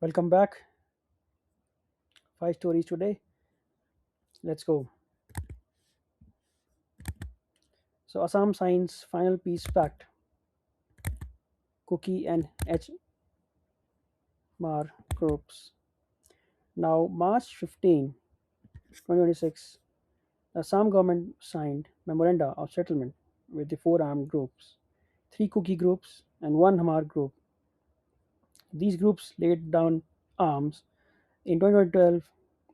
Welcome back. Five stories today. Let's go. So, Assam signs final peace pact. Cookie and HMAR groups. Now, March 15, 2026, the Assam government signed memoranda of settlement with the four armed groups, three Cookie groups and one Hamar group. These groups laid down arms in 2012.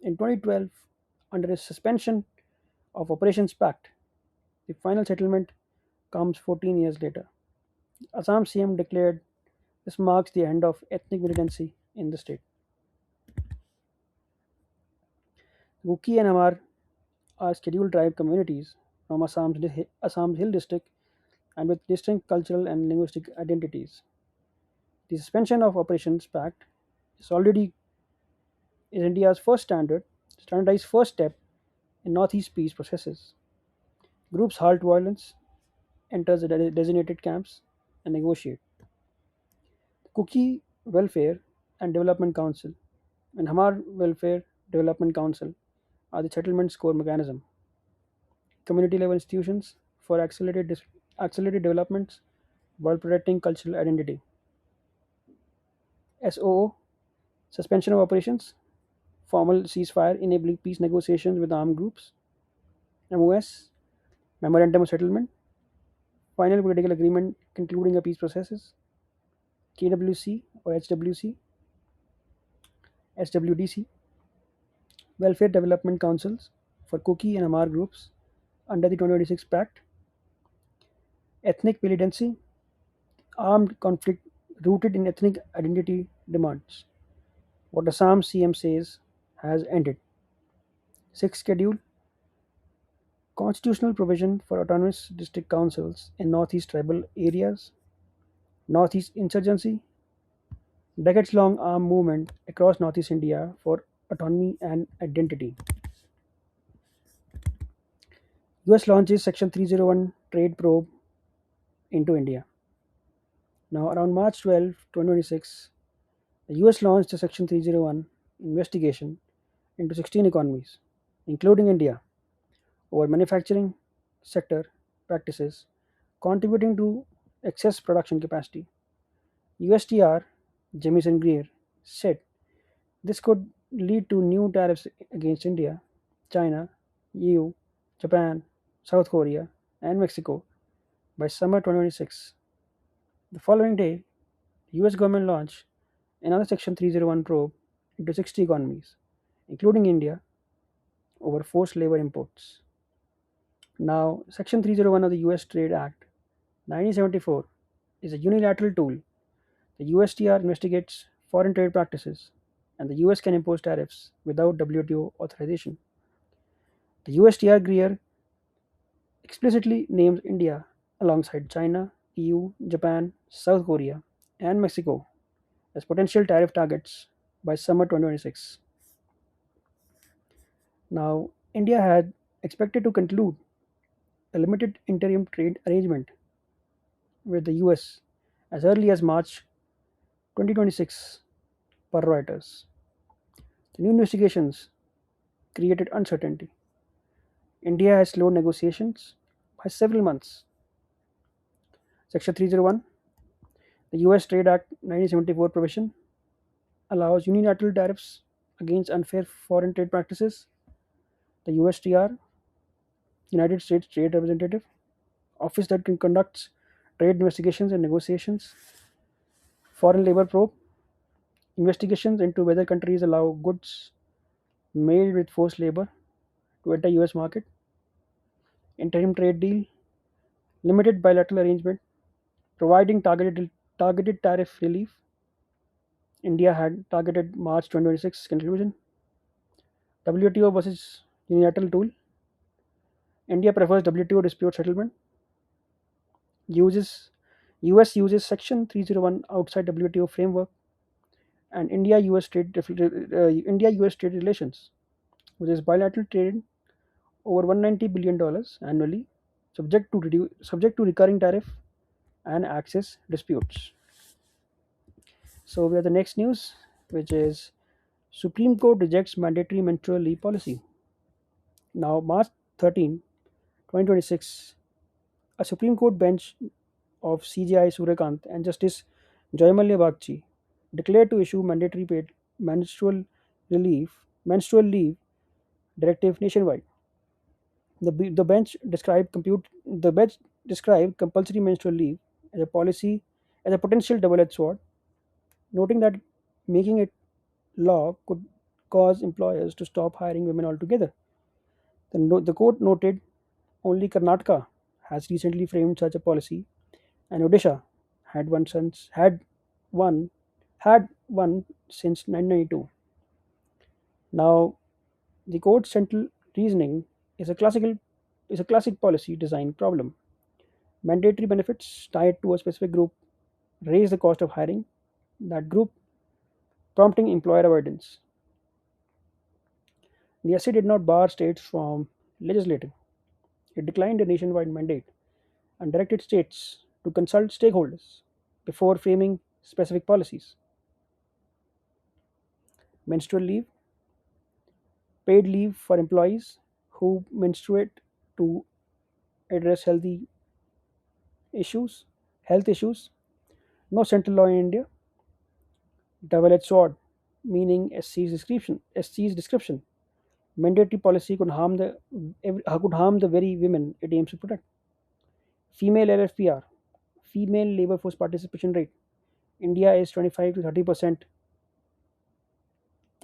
In 2012, under a suspension of Operations Pact, the final settlement comes 14 years later. Assam CM declared this marks the end of ethnic militancy in the state. Kuki and Amar are scheduled tribe communities from Assam's Hill District and with distinct cultural and linguistic identities. The suspension of Operations Pact is already is India's standardized first step in Northeast peace processes. Groups halt violence, enter the designated camps, and negotiate. The Kuki Welfare and Development Council and Hamar Welfare Development Council are the settlement's core mechanism. Community level institutions for accelerated developments while protecting cultural identity. SOO, suspension of operations, formal ceasefire enabling peace negotiations with armed groups. MOS, memorandum of settlement, final political agreement concluding a peace processes. KWC or SWDC, welfare development councils for Kuki and Amar groups under the 2026 Pact. Ethnic militancy, armed conflict rooted in ethnic identity demands. What Assam CM says has ended. Sixth schedule, constitutional provision for autonomous district councils in northeast tribal areas. Northeast insurgency, decades long armed movement across northeast India for autonomy and identity. US launches Section 301 trade probe into India. Now, around March 12, 2026, the US launched a Section 301 investigation into 16 economies, including India, over manufacturing sector practices contributing to excess production capacity. USTR Jamieson Greer said this could lead to new tariffs against India, China, EU, Japan, South Korea, and Mexico by summer 2026. The following day, the US government launched another Section 301 probe into 60 economies, including India, over forced labor imports. Now, Section 301 of the US Trade Act 1974 is a unilateral tool. The USTR investigates foreign trade practices, and the US can impose tariffs without WTO authorization. The USTR Greer explicitly names India alongside China, EU, Japan, South Korea, and Mexico as potential tariff targets by summer 2026. Now, India had expected to conclude a limited interim trade arrangement with the US as early as March 2026, per Reuters. The new investigations created uncertainty. India has slowed negotiations by several months. Section 301, the US Trade Act 1974 provision, allows unilateral tariffs against unfair foreign trade practices. The USTR, United States Trade Representative, office that can conduct trade investigations and negotiations. Foreign labor probe, investigations into whether countries allow goods made with forced labor to enter US market. Interim trade deal, limited bilateral arrangement providing targeted tariff relief. India had targeted March 2026 conclusion. WTO versus unilateral tool. India prefers WTO dispute settlement. Uses US uses Section 301 outside WTO framework, and India US trade relations, which is bilateral trade over $190 billion annually, subject to recurring tariff and access disputes. So we have the next news. which is Supreme Court rejects mandatory menstrual leave policy. Now, March 13, 2026, a Supreme Court bench of CJI Suryakant and Justice Joymalya Bagchi declared to issue mandatory paid menstrual leave directive nationwide. The bench described compulsory menstrual leave as a policy as a potential double-edged sword, noting that making it law could cause employers to stop hiring women altogether. The court noted only Karnataka has recently framed such a policy, and Odisha had one had one since 1992. Now, the court's central reasoning is a classic policy design problem. Mandatory benefits tied to a specific group raise the cost of hiring that group, prompting employer avoidance. The essay did not bar states from legislating. It declined a nationwide mandate and directed states to consult stakeholders before framing specific policies. Menstrual leave, paid leave for employees who menstruate to address issues, health issues. No central law in India. Double-edged sword, meaning SC's description. Mandatory policy could harm the very women it aims to protect. Female LFPR, female labor force participation rate. India is 25 to 30%,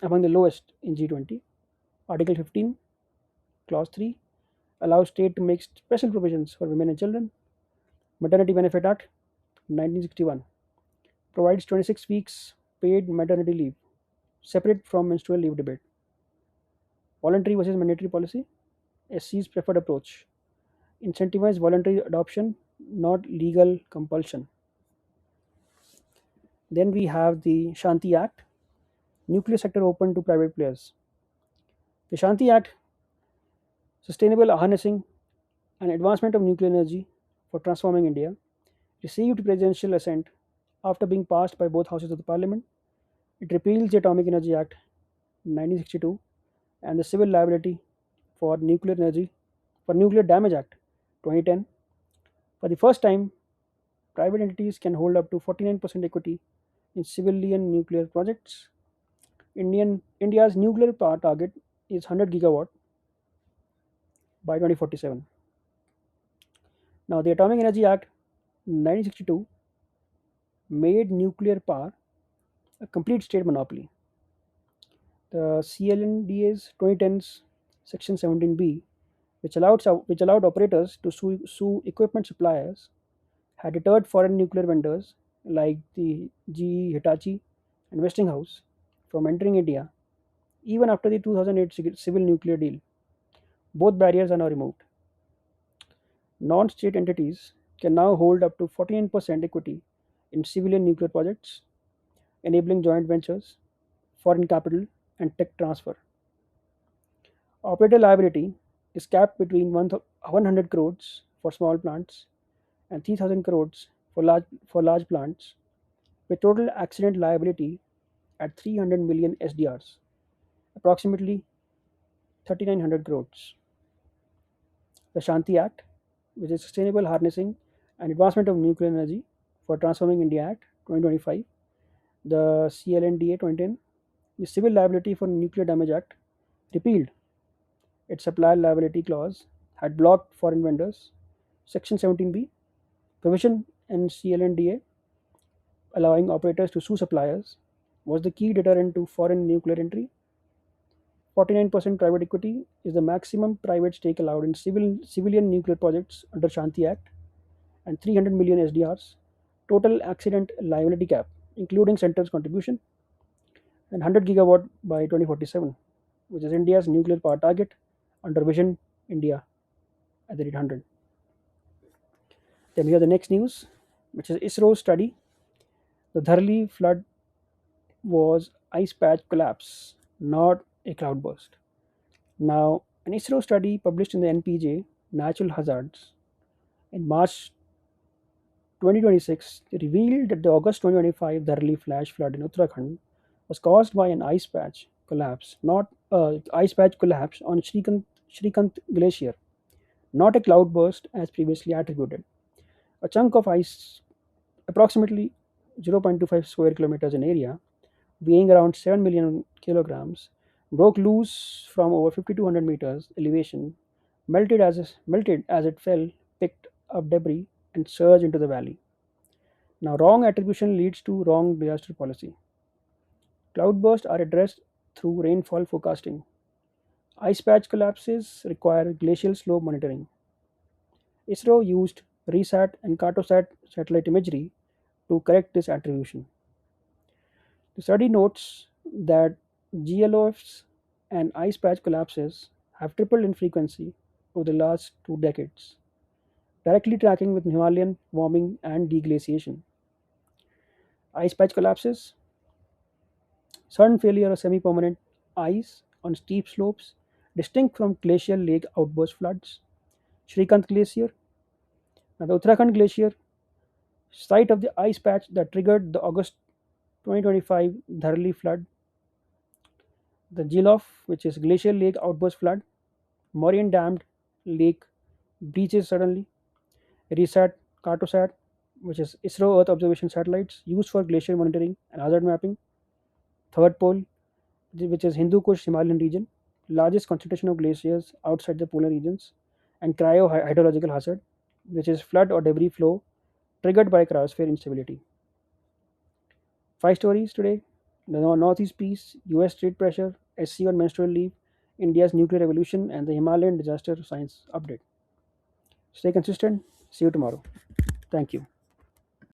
among the lowest in G20. Article 15, Clause 3 allows state to make special provisions for women and children. Maternity Benefit Act 1961 provides 26 weeks paid maternity leave, separate from menstrual leave debate. Voluntary versus mandatory policy, SC's preferred approach. Incentivize voluntary adoption, not legal compulsion. Then we have the Shanti Act, nuclear sector open to private players. The Shanti Act, sustainable harnessing and advancement of nuclear energy for transforming India, received presidential assent after being passed by both houses of the parliament. It repeals the Atomic Energy Act 1962 and the Civil Liability for Nuclear Damage Act 2010. For the first time, private entities can hold up to 49% equity in civilian nuclear projects. India's nuclear power target is 100 gigawatt by 2047. Now, the Atomic Energy Act 1962 made nuclear power a complete state monopoly. The CLNDA's 2010's Section 17B, which allowed operators to sue equipment suppliers, had deterred foreign nuclear vendors like the GE, Hitachi, and Westinghouse from entering India even after the 2008 civil nuclear deal. Both barriers are now removed. Non state entities can now hold up to 49% equity in civilian nuclear projects, enabling joint ventures, foreign capital, and tech transfer. Operator liability is capped between 100 crores for small plants and 3,000 crores for large plants, with total accident liability at 300 million SDRs, approximately 3,900 crores. The Shanti Act, which is Sustainable Harnessing and Advancement of Nuclear Energy for Transforming India Act 2025, the CLNDA 2010, the Civil Liability for Nuclear Damage Act, repealed its supplier liability clause, had blocked foreign vendors. Section 17B, provision in CLNDA allowing operators to sue suppliers, was the key deterrent to foreign nuclear entry. 49% private equity is the maximum private stake allowed in civilian nuclear projects under Shanti Act, and 300 million SDRs, total accident liability cap, including center's contribution, and 100 gigawatt by 2047, which is India's nuclear power target under Vision India at the rate 100. Then we have the next news, which is ISRO study. The Dharli flood was ice patch collapse, not a cloudburst. Now, an ISRO study published in the NPJ Natural Hazards in March 2026 revealed that the August 2025 Dharli flash flood in Uttarakhand was caused by an ice patch collapse, not ice patch collapse on Shrikant Glacier, not a cloudburst as previously attributed. A chunk of ice, approximately 0.25 square kilometers in area, weighing around 7 million kilograms, broke loose from over 5,200 meters elevation, melted as it fell, picked up debris, and surged into the valley. Now, wrong attribution leads to wrong disaster policy. Cloudbursts are addressed through rainfall forecasting. Ice patch collapses require glacial slope monitoring. ISRO used RESAT and CARTOSAT satellite imagery to correct this attribution. The study notes that GLOFs and ice patch collapses have tripled in frequency over the last 2 decades, directly tracking with Himalayan warming and deglaciation. Ice patch collapses, sudden failure of semi permanent ice on steep slopes, distinct from glacial lake outburst floods. Shrikant Glacier, now the Uttarakhand Glacier, site of the ice patch that triggered the August 2025 Dharli flood. The Jilof, which is glacial lake outburst flood. Moraine dammed lake breaches suddenly. RESAT, CARTOSAT, which is ISRO Earth observation satellites used for glacier monitoring and hazard mapping. Third pole, which is Hindu Kush Himalayan region, largest concentration of glaciers outside the polar regions. And cryo hydrological hazard, which is flood or debris flow triggered by cryosphere instability. Five stories today: the Northeast peace, US trade pressure, SC on menstrual leave, India's nuclear revolution, and the Himalayan disaster science update. Stay consistent. See you tomorrow. Thank you.